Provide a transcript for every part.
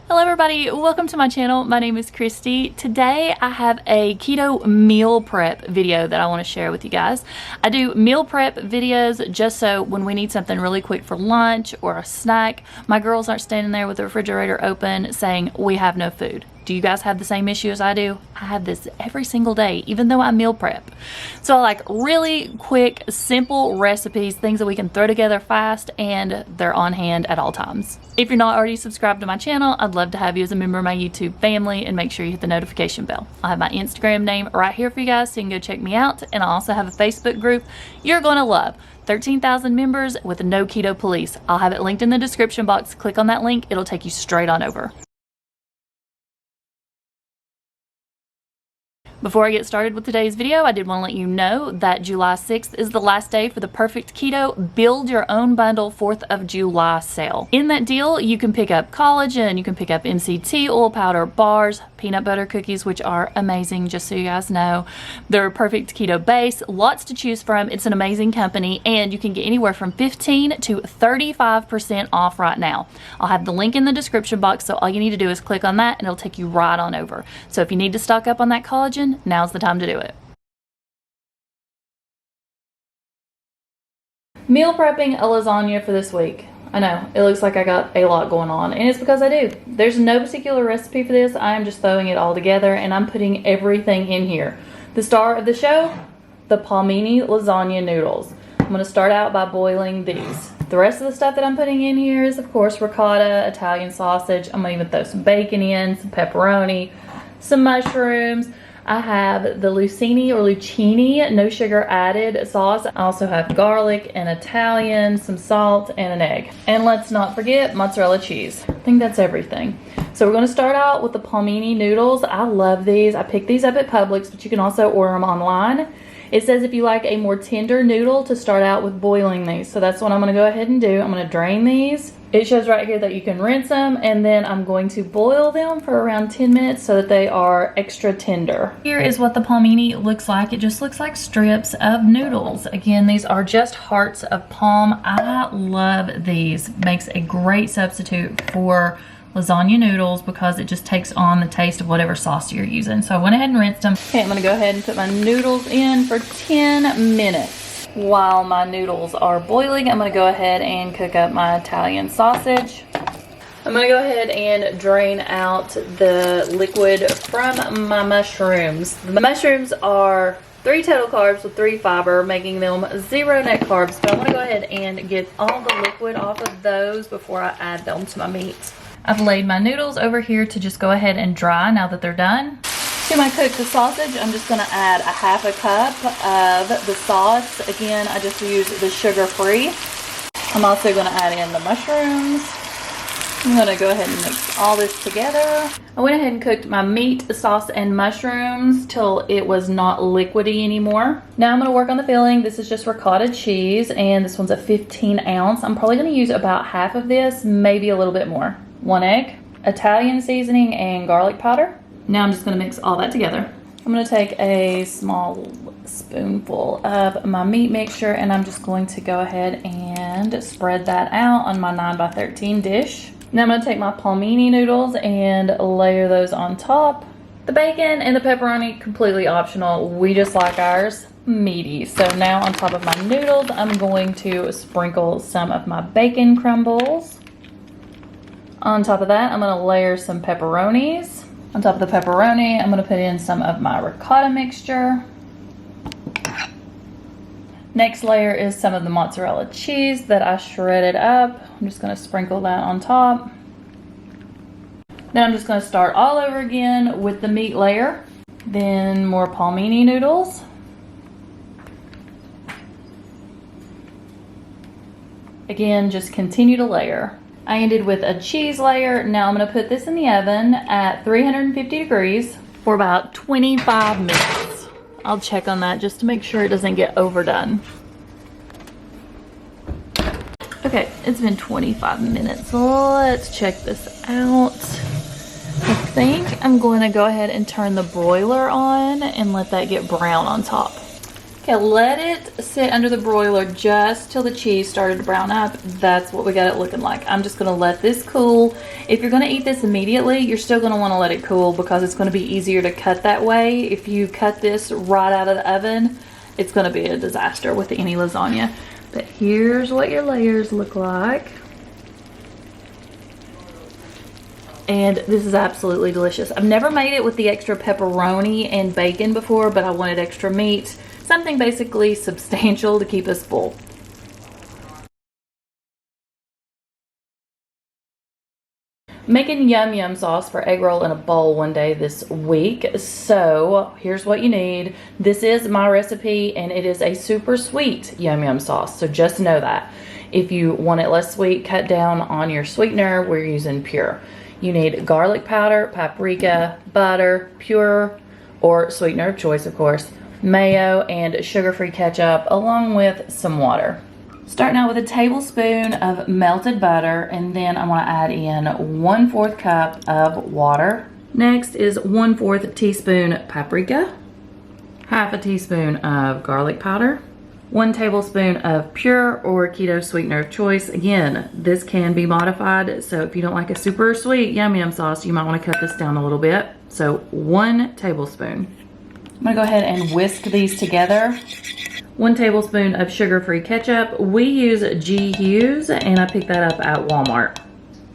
Hello everybody, welcome to my channel. My name is Kristi. Today I have a keto meal prep video that I want to share with you guys. I do meal prep videos just so when we need something really quick for lunch or a snack, my girls aren't standing there with the refrigerator open saying we have no food. Do you guys have the same issue as I do? I have this every single day, even though I meal prep. So I like really quick, simple recipes, things that we can throw together fast, and they're on hand at all times. If you're not already subscribed to my channel, I'd love to have you as a member of my YouTube family, and make sure you hit the notification bell. I'll have my Instagram name right here for you guys so you can go check me out, and I also have a Facebook group you're gonna love. 13,000 members with no keto police. I'll have it linked in the description box. Click on that link, it'll take you straight on over. Before I get started with today's video, I did want to let you know that July 6th is the last day for the Perfect Keto Build Your Own Bundle 4th of July sale. In that deal, you can pick up collagen, you can pick up MCT oil powder, bars, peanut butter cookies, which are amazing, just so you guys know. They're Perfect Keto base, lots to choose from. It's an amazing company, and you can get anywhere from 15 to 35% off right now. I'll have the link in the description box, so all you need to do is click on that, and it'll take you right on over. So if you need to stock up on that collagen, now's the time to do it. Meal prepping a lasagna for this week. I know, it looks like I got a lot going on, and it's because I do. There's no particular recipe for this. I am just throwing it all together, and I'm putting everything in here. The star of the show, the palmini lasagna noodles. I'm going to start out by boiling these. The rest of the stuff that I'm putting in here is, of course, ricotta, Italian sausage. I'm going to even throw some bacon in, some pepperoni, some mushrooms. I have the Lucchini, no sugar added sauce. I also have garlic and Italian, some salt, and an egg. And let's not forget mozzarella cheese. I think that's everything. So we're going to start out with the palmini noodles. I love these. I picked these up at Publix, but you can also order them online. It says if you like a more tender noodle to start out with boiling these. So that's what I'm going to go ahead and do. I'm going to drain these. It shows right here that you can rinse them, and then I'm going to boil them for around 10 minutes so that they are extra tender. Here is what the palmini looks like. It just looks like strips of noodles. Again, these are just hearts of palm. I love these. Makes a great substitute for lasagna noodles because it just takes on the taste of whatever sauce you're using. So I went ahead and rinsed them. Okay, I'm gonna go ahead and put my noodles in for 10 minutes. While my noodles are boiling, I'm gonna go ahead and cook up my Italian sausage. I'm gonna go ahead and drain out the liquid from my mushrooms. The mushrooms are 3 total carbs with 3 fiber, making them 0 net carbs. But I wanna go ahead and get all the liquid off of those before I add them to my meat. I've laid my noodles over here to just go ahead and dry now that they're done. To my cooked sausage, I'm just gonna add a half a cup of the sauce. Again, I just use the sugar-free. I'm also gonna add in the mushrooms. I'm gonna go ahead and mix all this together. I went ahead and cooked my meat, sauce, and mushrooms till it was not liquidy anymore. Now I'm gonna work on the filling. This is just ricotta cheese, and this one's a 15 ounce. I'm probably gonna use about half of this, maybe a little bit more. 1 egg, Italian seasoning, and garlic powder. Now I'm just gonna mix all that together. I'm gonna take a small spoonful of my meat mixture, and I'm just going to go ahead and spread that out on my 9x13 dish. Now I'm gonna take my palmini noodles and layer those on top. The bacon and the pepperoni, completely optional. We just like ours meaty. So now on top of my noodles, I'm going to sprinkle some of my bacon crumbles. On top of that, I'm gonna layer some pepperonis. On top of the pepperoni, I'm gonna put in some of my ricotta mixture. Next layer is some of the mozzarella cheese that I shredded up. I'm just gonna sprinkle that on top. Then I'm just gonna start all over again with the meat layer. Then more palmini noodles. Again, just continue to layer. I ended with a cheese layer. Now I'm gonna put this in the oven at 350 degrees for about 25 minutes. I'll check on that just to make sure it doesn't get overdone. Okay, it's been 25 minutes. Let's check this out. I think I'm going to go ahead and turn the broiler on and let that get brown on top. Okay, let it sit under the broiler just till the cheese started to brown up. That's what we got it looking like. I'm just gonna let this cool. If you're gonna eat this immediately, you're still gonna wanna let it cool because it's gonna be easier to cut that way. If you cut this right out of the oven, it's gonna be a disaster with any lasagna. But here's what your layers look like. And this is absolutely delicious. I've never made it with the extra pepperoni and bacon before, but I wanted extra meat. Something basically substantial to keep us full. Making yum yum sauce for egg roll in a bowl one day this week. So here's what you need. This is my recipe and it is a super sweet yum yum sauce. So just know that. If you want it less sweet, cut down on your sweetener. We're using pure. You need garlic powder, paprika, butter, pure or sweetener of choice, of course, mayo, and sugar-free ketchup, along with some water. Starting out with a tablespoon of melted butter, and then I'm going to add in 1/4 cup of water. Next is 1/4 teaspoon paprika, 1/2 teaspoon of garlic powder, 1 tablespoon of pure or keto sweetener of choice. Again, this can be modified, so if you don't like a super sweet yum yum sauce, you might want to cut this down a little bit. So 1 tablespoon. I'm gonna go ahead and whisk these together. 1 tablespoon of sugar-free ketchup. We use G. Hughes, and I picked that up at Walmart.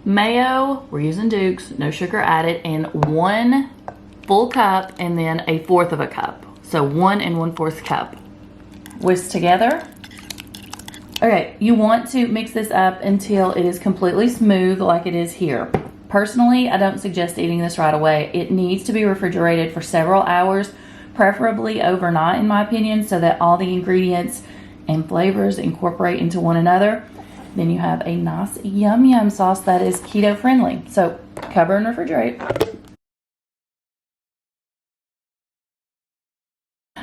Mayo, we're using Duke's, no sugar added, and 1 full cup, and then 1/4 of a cup. So 1 1/4 cup. Whisk together. Okay, you want to mix this up until it is completely smooth like it is here. Personally, I don't suggest eating this right away. It needs to be refrigerated for several hours, preferably overnight in my opinion, so that all the ingredients and flavors incorporate into one another. Then you have a nice yum yum sauce that is keto friendly. So cover and refrigerate.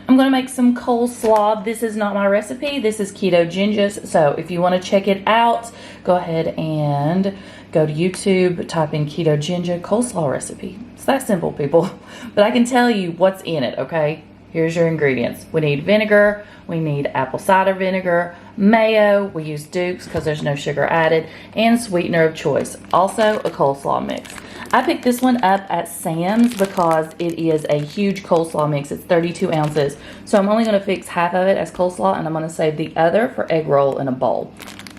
I'm going to make some coleslaw. This is not my recipe. This is Ketogenous. So if you want to check it out, go ahead and go to YouTube, type in Ketogenous coleslaw recipe. It's that simple, people. But I can tell you what's in it, okay? Here's your ingredients. We need vinegar. We need apple cider vinegar, mayo. We use Duke's because there's no sugar added, and sweetener of choice. Also, a coleslaw mix. I picked this one up at Sam's because it is a huge coleslaw mix. It's 32 ounces. So I'm only going to fix half of it as coleslaw, and I'm going to save the other for egg roll in a bowl.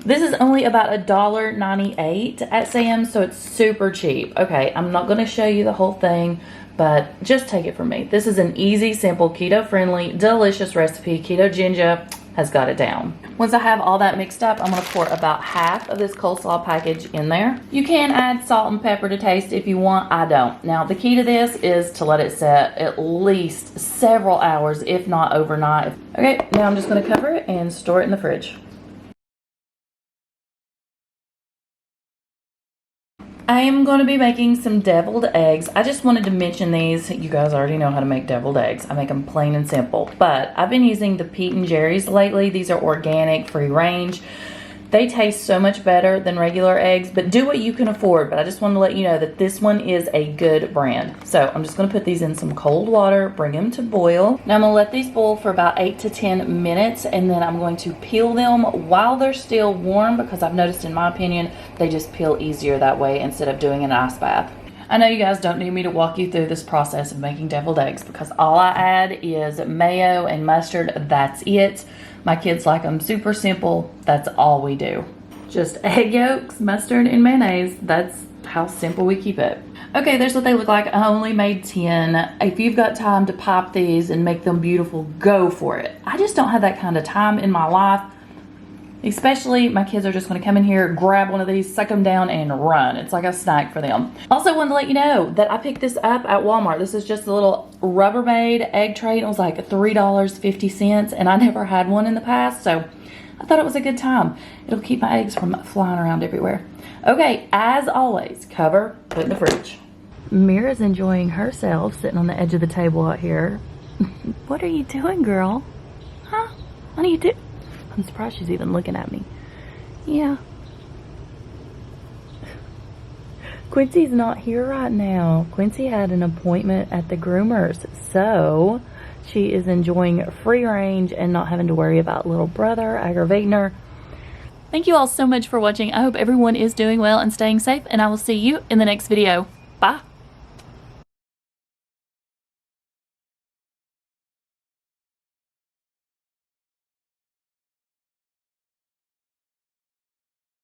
This is only about $1.98 at Sam's, so it's super cheap. Okay, I'm not going to show you the whole thing, but just take it from me. This is an easy, simple, keto-friendly, delicious recipe. Ketogenous has got it down. Once I have all that mixed up, I'm going to pour about half of this coleslaw package in there. You can add salt and pepper to taste if you want. I don't. Now, the key to this is to let it set at least several hours, if not overnight. Okay, now I'm just going to cover it and store it in the fridge. I am going to be making some deviled eggs. I just wanted to mention these. You guys already know how to make deviled eggs. I make them plain and simple. But I've been using the Pete and Jerry's lately. These are organic, free range. They taste so much better than regular eggs, but do what you can afford. But I just wanted to let you know that this one is a good brand. So I'm just going to put these in some cold water, bring them to boil. Now I'm going to let these boil for about 8 to 10 minutes, and then I'm going to peel them while they're still warm, because I've noticed, in my opinion, they just peel easier that way instead of doing an ice bath. I know you guys don't need me to walk you through this process of making deviled eggs, because all I add is mayo and mustard. That's it. My kids like them super simple. That's all we do. Just egg yolks, mustard, and mayonnaise. That's how simple we keep it. Okay, there's what they look like. I only made 10. If you've got time to pop these and make them beautiful, go for it. I just don't have that kind of time in my life. Especially, my kids are just going to come in here, grab one of these, suck them down, and run. It's like a snack for them. Also, wanted to let you know that I picked this up at Walmart. This is just a little Rubbermaid egg tray. It was like $3.50, and I never had one in the past, so I thought it was a good time. It'll keep my eggs from flying around everywhere. Okay, as always, cover, put in the fridge. Mira's enjoying herself, sitting on the edge of the table out here. What are you doing, girl? Huh? What are you doing? I'm surprised she's even looking at me. Yeah. Quincy's not here right now. Quincy had an appointment at the groomers, so She is enjoying free range and not having to worry about little brother aggravating her. Thank you all so much for watching. I hope everyone is doing well and staying safe, and I will see you in the next video. Bye.